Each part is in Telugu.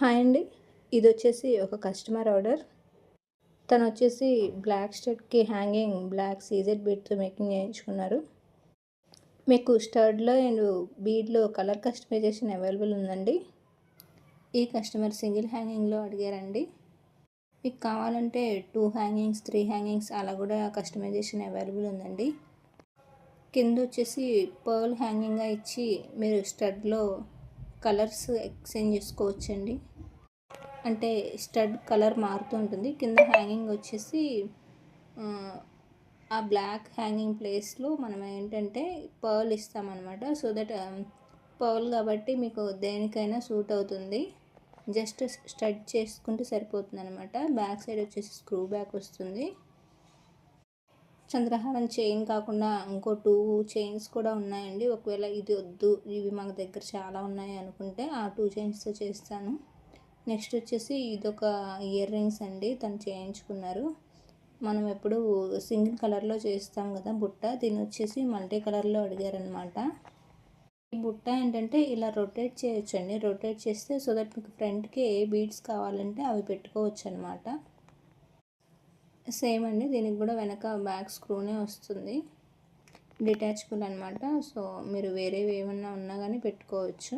హాయ్ అండి. ఇదొచ్చేసి ఒక కస్టమర్ ఆర్డర్. తనొచ్చేసి బ్లాక్ స్టడ్‌కి హ్యాంగింగ్ బ్లాక్ సీజెడ్ బీడ్స్‌తో మేకింగ్ చేయించుకున్నారు. మీకు స్టడ్‌లో అండ్ బీడ్‌లో కలర్ కస్టమైజేషన్ అవైలబుల్ ఉందండి. ఈ కస్టమర్ సింగిల్ హ్యాంగింగ్‌లో అడిగారండి. మీకు కావాలంటే 2 హ్యాంగింగ్స్, 3 హ్యాంగింగ్స్ అలా కూడా కస్టమైజేషన్ అవైలబుల్ ఉందండి. కిందొచ్చేసి పర్ల్ హ్యాంగింగ్‌గా ఇచ్చి మీరు స్టడ్‌లో కలర్స్ ఎక్స్చేంజ్ చేసుకోవచ్చండి. అంటే స్టడ్ కలర్ మారుతూ ఉంటుంది. కింద హ్యాంగింగ్ వచ్చేసి ఆ బ్లాక్ హ్యాంగింగ్ ప్లేస్లో మనం ఏంటంటే పర్ల్ ఇస్తామన్నమాట. సో దట్ పర్ల్ కాబట్టి మీకు దేనికైనా సూట్ అవుతుంది. జస్ట్ స్టడ్ చేసుకుంటే సరిపోతుంది అనమాట. బ్యాక్ సైడ్ వచ్చేసి స్క్రూ బ్యాక్ వస్తుంది. చంద్రహారం చైన్ కాకుండా ఇంకో 2 చైన్స్ కూడా ఉన్నాయండి. ఒకవేళ ఇది వద్దు, ఇవి మాకు దగ్గర చాలా ఉన్నాయి అనుకుంటే ఆ 2 చైన్స్తో చేస్తాను. నెక్స్ట్ వచ్చేసి ఇదొక ఇయర్ రింగ్స్ అండి. తను చేయించుకున్నారు. మనం ఎప్పుడు సింగిల్ కలర్లో చేస్తాం కదా బుట్ట, దీన్ని వచ్చేసి మల్టీ కలర్లో అడిగారనమాట. ఈ బుట్ట ఏంటంటే ఇలా రొటేట్ చేయొచ్చండి. రొటేట్ చేస్తే సో దట్ మీకు ఫ్రంట్కి ఏ బీడ్స్ కావాలంటే అవి పెట్టుకోవచ్చు అనమాట. సేమ్ అండి, దీనికి కూడా వెనక బ్యాక్ స్క్రూనే వస్తుంది. డిటాచబుల్ అనమాట. సో మీరు వేరేవి ఏమన్నా ఉన్నా కానీ పెట్టుకోవచ్చు.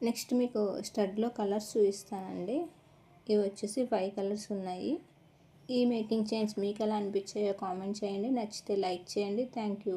నెక్స్ట్ మీకు స్టడ్లో కలర్స్ చూపిస్తానండి. ఇవి వచ్చేసి 5 కలర్స్ ఉన్నాయి. ఈ మేకింగ్ చైన్స్ మీకు ఎలా అనిపించాయో కామెంట్ చేయండి. నచ్చితే లైక్ చేయండి. Thank you.